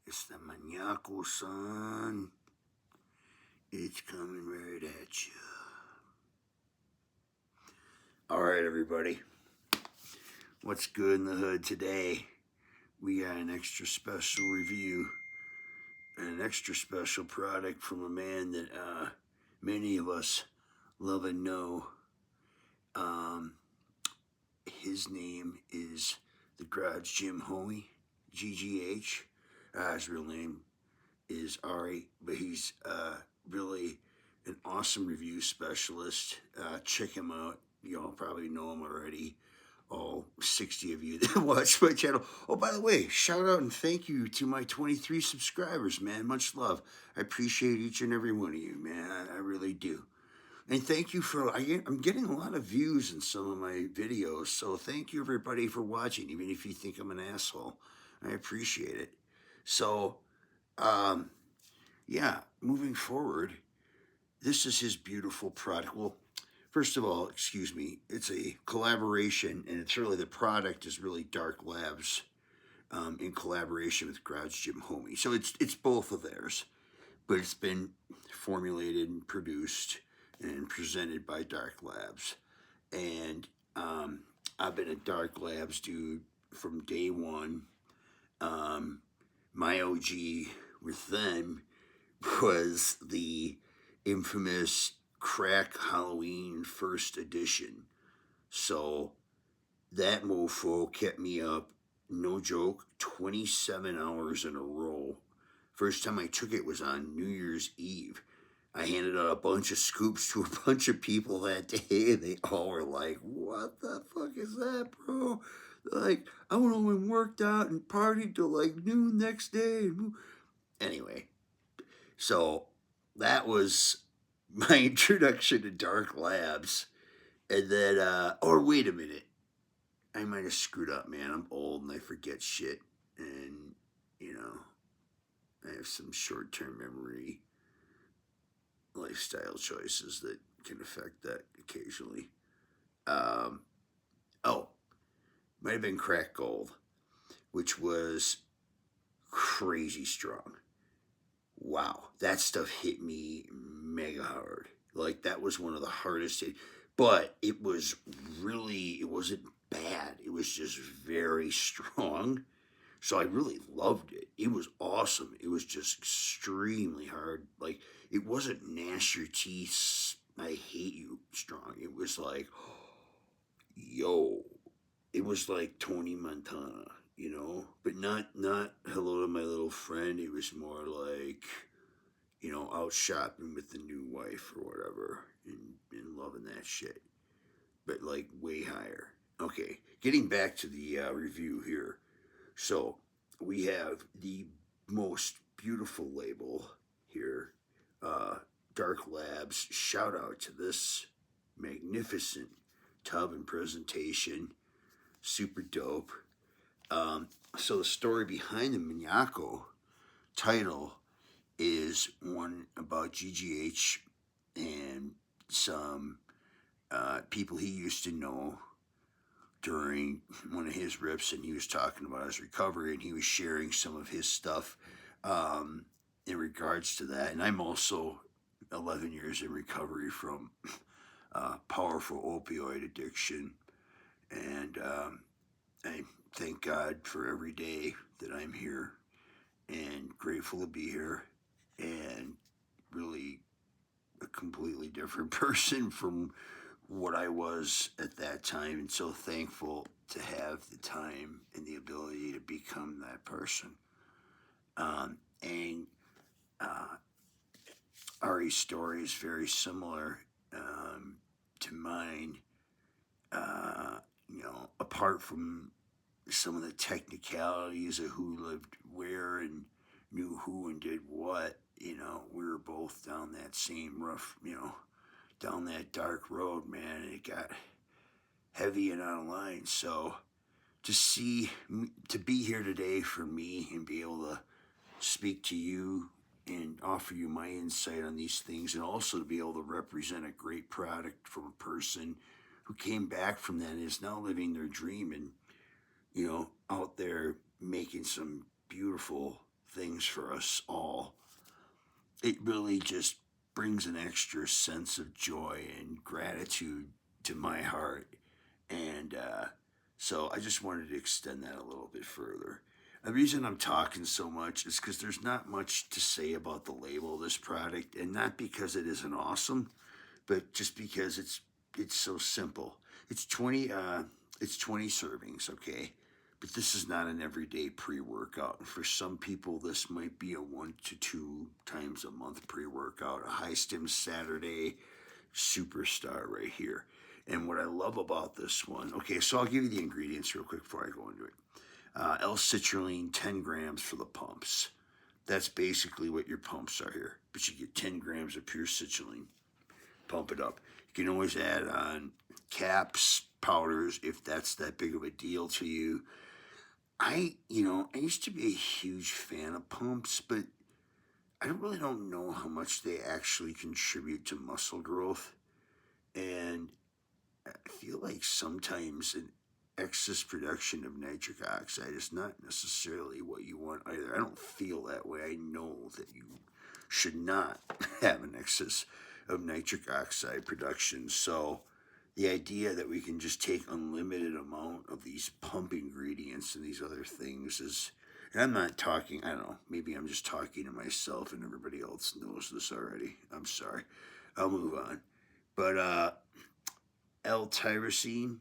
It's the Maniaco, son. It's coming right at you. Alright, everybody. What's good in the hood today? We got an extra special review. An extra special product from a man that many of us love and know. His name is the Garage Gym Homie, GGH. His real name is Ari, but he's really an awesome review specialist. Check him out. You all probably know him already. All 60 of you that watch my channel. Oh, by the way, shout out and thank you to my 23 subscribers, man. Much love. I appreciate each and every one of you, man. I really do. And thank you for, I'm getting a lot of views in some of my videos, so thank you everybody for watching, even if you think I'm an asshole. I appreciate it. So, yeah, moving forward, this is his beautiful product. Well, first of all, excuse me, it's a collaboration, and it's really, the product is really Dark Labs in collaboration with Garage Gym Homie. So it's both of theirs, but it's been formulated and produced and presented by Dark Labs. And I've been a Dark Labs dude from day one. My OG with them was the infamous Crack Halloween first edition. So that mofo kept me up, no joke, 27 hours in a row. First time I took it was on New Year's Eve. I handed out a bunch of scoops to a bunch of people that day, and they all were like, what the fuck is that, bro? They're like, I went home and worked out and partied till like noon next day. Anyway, so that was my introduction to Dark Labs. And then, or wait a minute. I might have screwed up, man. I'm old and I forget shit. And, you know, I have some short-term memory lifestyle choices that can affect that occasionally. Might have been Crack Gold, which was crazy strong. Wow, that stuff hit me mega hard. Like, that was one of the hardest hit, but it was really, it wasn't bad. It was just very strong. So I really loved it. It was awesome. It was just extremely hard. Like, it wasn't gnash your teeth, I hate you strong. It was like, yo. It was like Tony Montana, you know? But not hello to my little friend. It was more like, you know, out shopping with the new wife or whatever and loving that shit. But like way higher. Okay, getting back to the review here. So we have the most beautiful label here, Dark Labs. Shout out to this magnificent tub and presentation, super dope. So the story behind the Maniaco title is one about GGH and some people he used to know during one of his rips, and he was talking about his recovery, and he was sharing some of his stuff in regards to that. And I'm also 11 years in recovery from powerful opioid addiction, and I thank God for every day that I'm here, and grateful to be here, and really a completely different person from what I was at that time, and so thankful to have the time and the ability to become that person. And Ari's story is very similar to mine. You know, apart from some of the technicalities of who lived where and knew who and did what, you know, we were both down that same rough, you know, down that dark road, man, and it got heavy and out of line. So to be here today for me and be able to speak to you and offer you my insight on these things, and also to be able to represent a great product from a person who came back from that and is now living their dream and, you know, out there making some beautiful things for us all. It really just brings an extra sense of joy and gratitude to my heart. And so I just wanted to extend that a little bit further. The reason I'm talking so much is because there's not much to say about the label of this product, and not because it isn't awesome, but just because it's so simple. It's 20 servings, okay? But this is not an everyday pre-workout. For some people, this might be a 1 to 2 times a month pre-workout, a high stim Saturday superstar right here. And what I love about this one, okay, so I'll give you the ingredients real quick before I go into it. L-citrulline, 10 grams for the pumps. That's basically what your pumps are here. But you get 10 grams of pure citrulline. Pump it up. You can always add on caps, powders, if that's that big of a deal to you. I used to be a huge fan of pumps, but I really don't know how much they actually contribute to muscle growth. And I feel like sometimes an excess production of nitric oxide is not necessarily what you want either. I don't feel that way. I know that you should not have an excess of nitric oxide production. So the idea that we can just take unlimited amount of these pump ingredients and these other things is, and I'm not talking, I don't know, maybe I'm just talking to myself and everybody else knows this already. I'm sorry. I'll move on. But L-tyrosine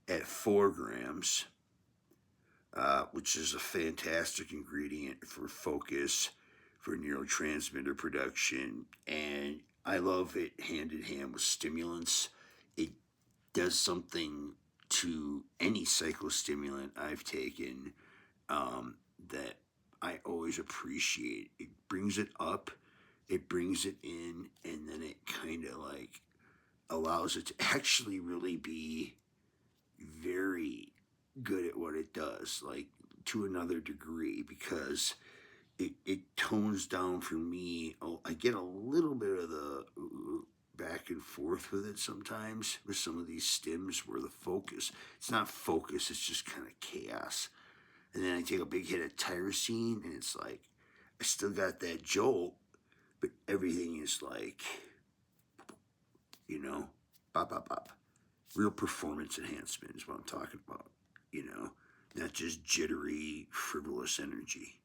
at 4 grams, which is a fantastic ingredient for focus, for neurotransmitter production, and I love it hand in hand with stimulants. It does something to any psychostimulant I've taken that I always appreciate. It brings it up, it brings it in, and then it kind of like allows it to actually really be very good at what it does, like to another degree, because it tones down for me. I get a little bit of the back and forth with it sometimes with some of these stims where the focus, it's not focus, it's just kind of chaos. And then I take a big hit of tyrosine and it's like, I still got that jolt, but everything is like, bop, bop, bop. Real performance enhancement is what I'm talking about, not just jittery, frivolous energy.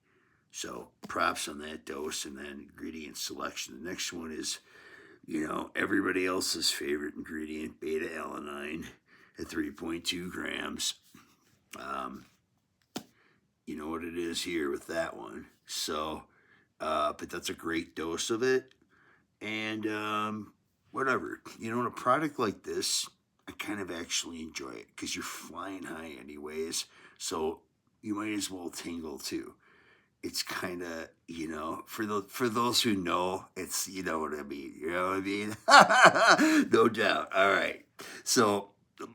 So props on that dose and that ingredient selection. The next one is, everybody else's favorite ingredient, beta-alanine at 3.2 grams. You know what it is here with that one. So, but that's a great dose of it. And whatever. In a product like this, I kind of actually enjoy it because you're flying high anyways. So you might as well tingle too. It's kind of, for those who know, it's, you know what I mean. You know what I mean? No doubt. All right. So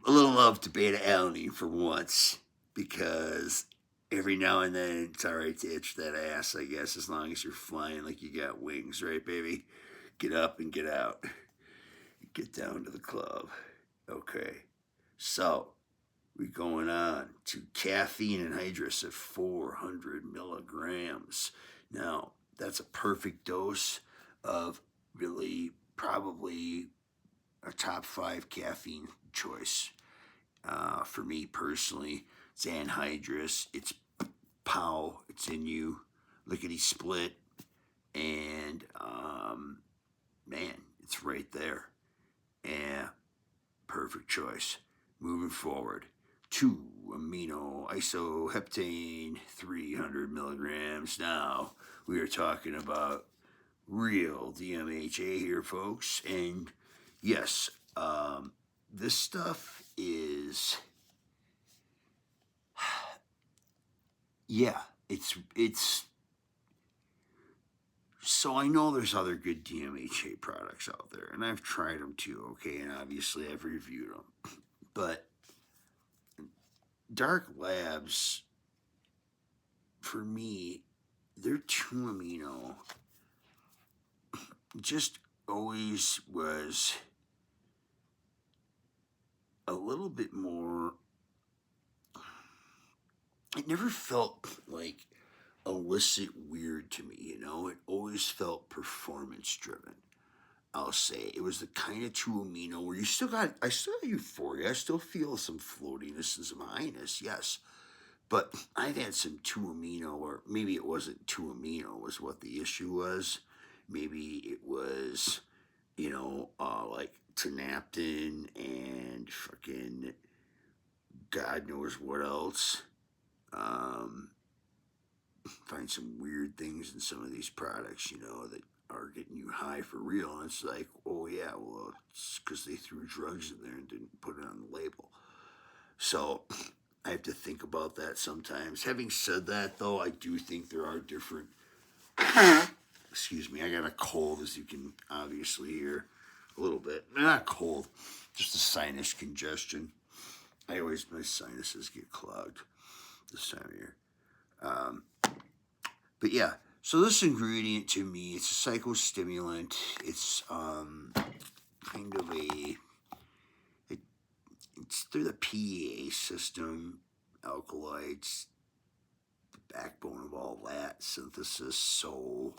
a little love to beta-alanine for once, because every now and then it's all right to itch that ass, I guess, as long as you're flying like you got wings, right, baby? Get up and get out. Get down to the club. Okay. So we're going on to caffeine anhydrous at 400 milligrams. Now, that's a perfect dose of really probably a top 5 caffeine choice. For me personally, it's anhydrous, it's pow, it's in you, lickety split, and man, it's right there. Yeah, perfect choice. Moving forward, 2-amino isoheptane, 300 milligrams. Now, we are talking about real DMHA here, folks. And yes, this stuff is, yeah, it's, so I know there's other good DMHA products out there, and I've tried them too, okay, and obviously I've reviewed them. But Dark Labs, for me, their 2-amino just always was a little bit more, it never felt like illicit weird to me, you know? It always felt performance driven. I'll say it was the kind of two amino where I still got euphoria. I still feel some floatiness and some highness, yes. But I've had some two amino, or maybe it wasn't two amino, was what the issue was. Maybe it was, like Tenaptin and fucking God knows what else. Um, find some weird things in some of these products, that are getting you high for real. And it's like, oh yeah, well, it's because they threw drugs in there and didn't put it on the label. So I have to think about that sometimes. Having said that, though, I do think there are different. Excuse me, I got a cold, as you can obviously hear a little bit. Not cold, just a sinus congestion. My sinuses get clogged this time of year. Um, but yeah, so this ingredient to me, it's a psychostimulant. It's kind of it, it's through the PEA system, alkaloids, the backbone of all that, synthesis, soul.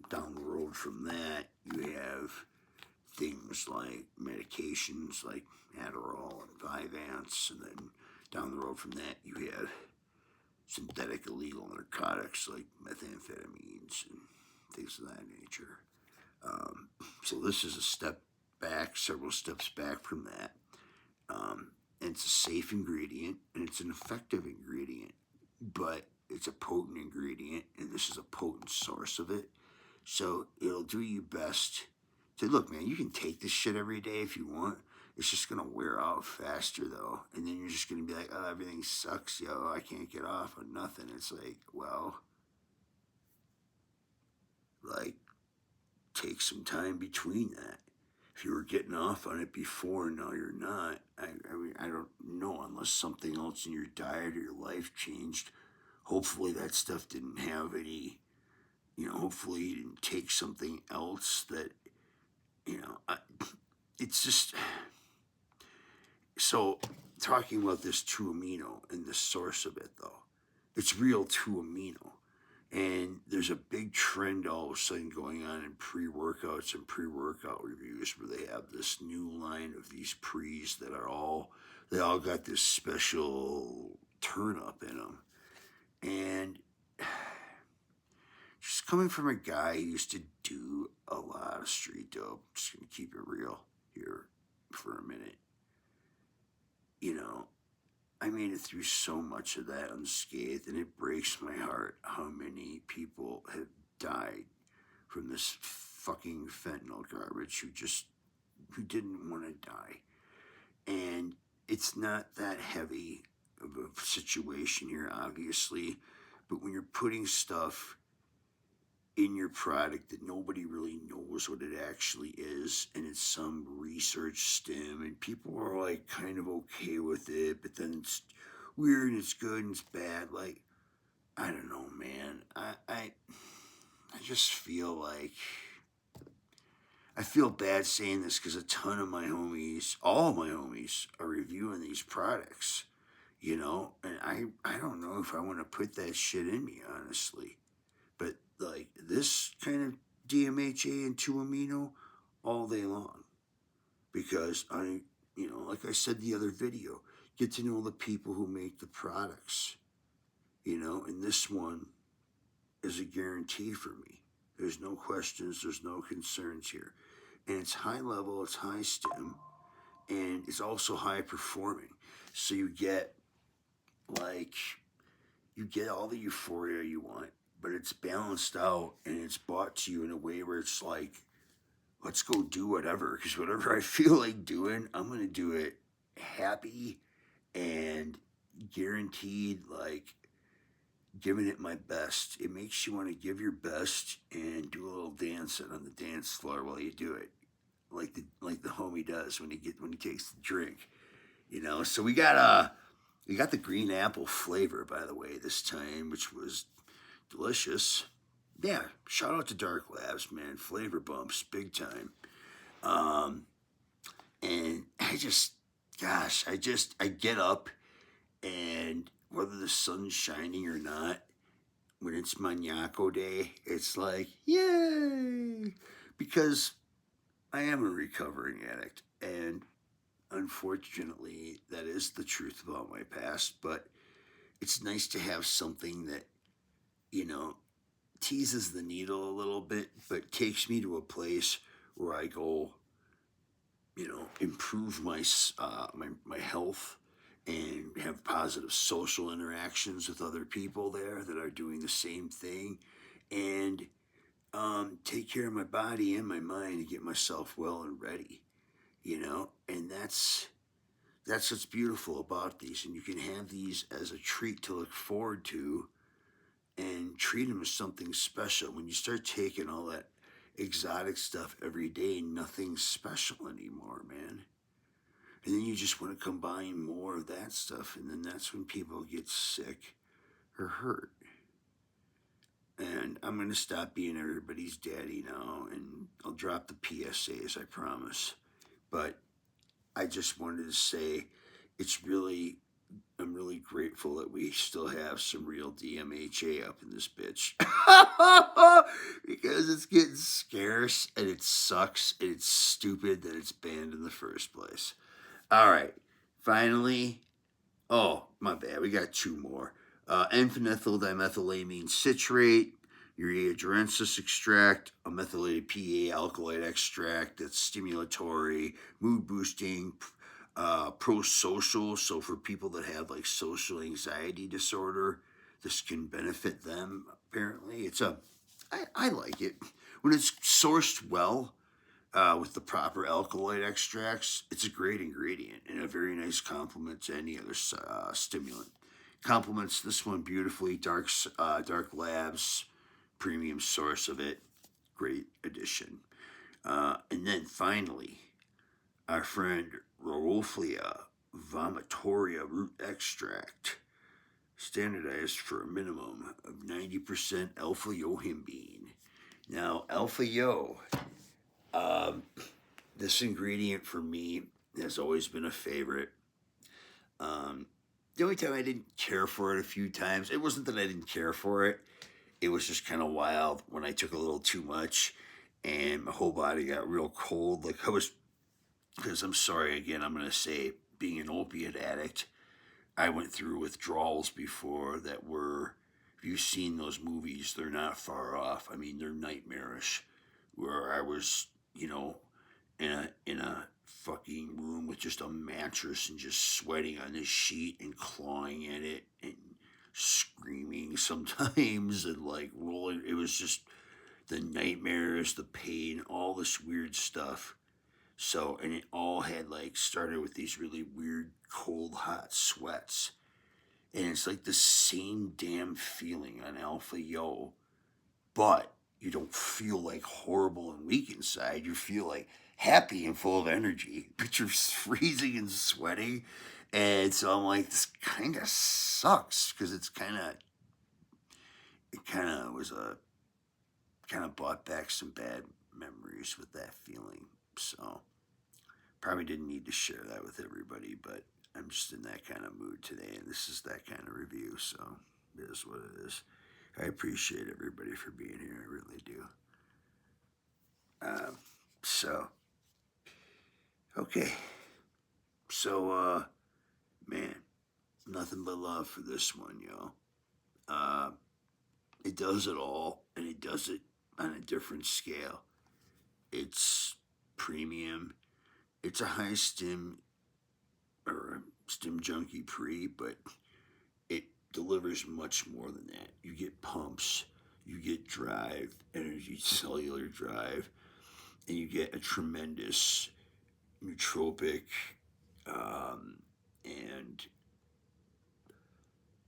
Down the road from that, you have things like medications like Adderall and Vyvanse, and then down the road from that, you have synthetic illegal narcotics like methamphetamines and things of that nature. So this is a step back, several steps back from that. And it's a safe ingredient and it's an effective ingredient, but it's a potent ingredient, and this is a potent source of it. So it'll do you best to look, man. You can take this shit every day if you want. It's just gonna wear out faster though, and then you're just gonna be like, oh, everything sucks, yo. I can't get off on nothing. It's like, well, like take some time between that. If you were getting off on it before, now you're not. I don't know, unless something else in your diet or your life changed. Hopefully that stuff didn't have any. Hopefully you didn't take something else that it's just so talking about this 2 amino and the source of it though, it's real 2 amino, and there's a big trend all of a sudden going on in pre-workouts and pre-workout reviews where they have this new line of these pre's that they all got this special turn up in them, and just coming from a guy who used to do a lot of street dope, just gonna keep it real here for a minute. I made it through so much of that unscathed, and it breaks my heart how many people have died from this fucking fentanyl garbage who didn't want to die. And it's not that heavy of a situation here, obviously, but when you're putting stuff in your product that nobody really knows what it actually is, and it's some research stem, and people are like kind of okay with it, but then it's weird and it's good and it's bad. Like, I don't know, man. I just feel like I feel bad saying this because a ton of my homies, all my homies, are reviewing these products, and I don't know if I want to put that shit in me, honestly. But like this kind of DMHA and 2 amino all day long, because like I said the other video, get to know the people who make the products, and this one is a guarantee for me. There's no questions, there's no concerns here, and it's high level, it's high stem, and it's also high performing. So like you get all the euphoria you want, but it's balanced out and it's brought to you in a way where it's like, let's go do whatever, because whatever I feel like doing, I'm going to do it happy and guaranteed, like giving it my best. It makes you want to give your best and do a little dancing on the dance floor while you do it, like the homie does when he takes the drink, So we got the green apple flavor, by the way, this time, which was delicious. Yeah, shout out to Dark Labs, man. Flavor bumps, big time. And I get up, and whether the sun's shining or not, when it's Maniaco Day, it's like, yay! Because I am a recovering addict, and unfortunately, that is the truth about my past, but it's nice to have something that, you know, teases the needle a little bit, but takes me to a place where I go, improve my health and have positive social interactions with other people there that are doing the same thing, and take care of my body and my mind and get myself well and ready. And that's what's beautiful about these, and you can have these as a treat to look forward to and treat them as something special. When you start taking all that exotic stuff every day, nothing's special anymore, man. And then you just want to combine more of that stuff, and then that's when people get sick or hurt. And I'm going to stop being everybody's daddy now, and I'll drop the PSAs, I promise. But I just wanted to say I'm really grateful that we still have some real DMHA up in this bitch. Because it's getting scarce, and it sucks, and it's stupid that it's banned in the first place. All right. Finally, oh, my bad. We got two more. N-phenethyl dimethylamine citrate, urea extract, a methylated PA alkaloid extract that's stimulatory, mood boosting, pro-social. So for people that have like social anxiety disorder, this can benefit them. Apparently, I like it when it's sourced well with the proper alkaloid extracts. It's a great ingredient and a very nice complement to any other stimulant. Complements this one beautifully. Dark Labs, premium source of it. Great addition. And then finally, our friend Rolflia vomitoria root extract, standardized for a minimum of 90% alpha yohimbine. Now, alpha yo, this ingredient for me has always been a favorite. The only time I didn't care for it a few times, it wasn't that I didn't care for it. It was just kind of wild when I took a little too much and my whole body got real cold. Because I'm sorry, again, I'm going to say, being an opiate addict, I went through withdrawals before that were, if you've seen those movies, they're not far off. I mean, they're nightmarish. Where I was, in a fucking room with just a mattress and just sweating on this sheet and clawing at it and screaming sometimes and like rolling. It was just the nightmares, the pain, all this weird stuff. So, and it all had like started with these really weird, cold, hot sweats. And it's like the same damn feeling on Alpha Yo, but you don't feel like horrible and weak inside. You feel like happy and full of energy, but you're freezing and sweating. And so I'm like, this kind of sucks because it kind of was kind of brought back some bad memories with that feeling. So probably didn't need to share that with everybody, but I'm just in that kind of mood today, and this is that kind of review, so it is what it is. I appreciate everybody for being here. I really do. So, okay. So, man, nothing but love for this one, yo. It does it all, and it does it on a different scale. It's premium. It's a high stim or a stim junkie pre, but it delivers much more than that. You get pumps, you get drive, energy, cellular drive, and you get a tremendous nootropic and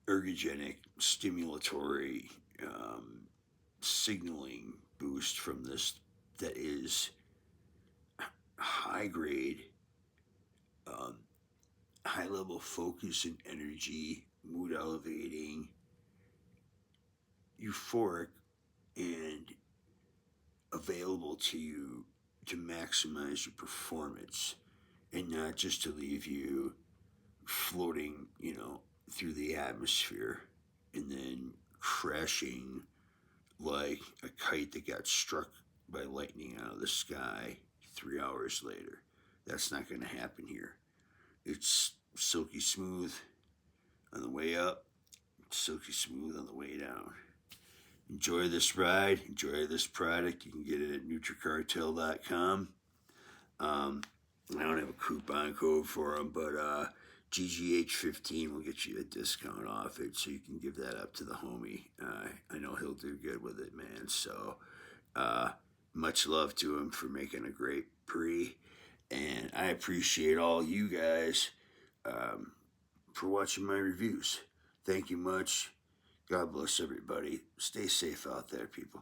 ergogenic, stimulatory signaling boost from this that is high grade, um, high level focus and energy, mood elevating, euphoric, and available to you to maximize your performance and not just to leave you floating, through the atmosphere and then crashing like a kite that got struck by lightning out of the sky 3 hours later. That's not going to happen here. It's silky smooth on the way up, silky smooth on the way down. Enjoy this ride. Enjoy this product. You can get it at NutriCartel.com. I don't have a coupon code for them, but GGH15 will get you a discount off it, so you can give that up to the homie. I know he'll do good with it, man. So much love to him for making a great pre, and I appreciate all you guys for watching my reviews. Thank you much. God bless everybody. Stay safe out there, people.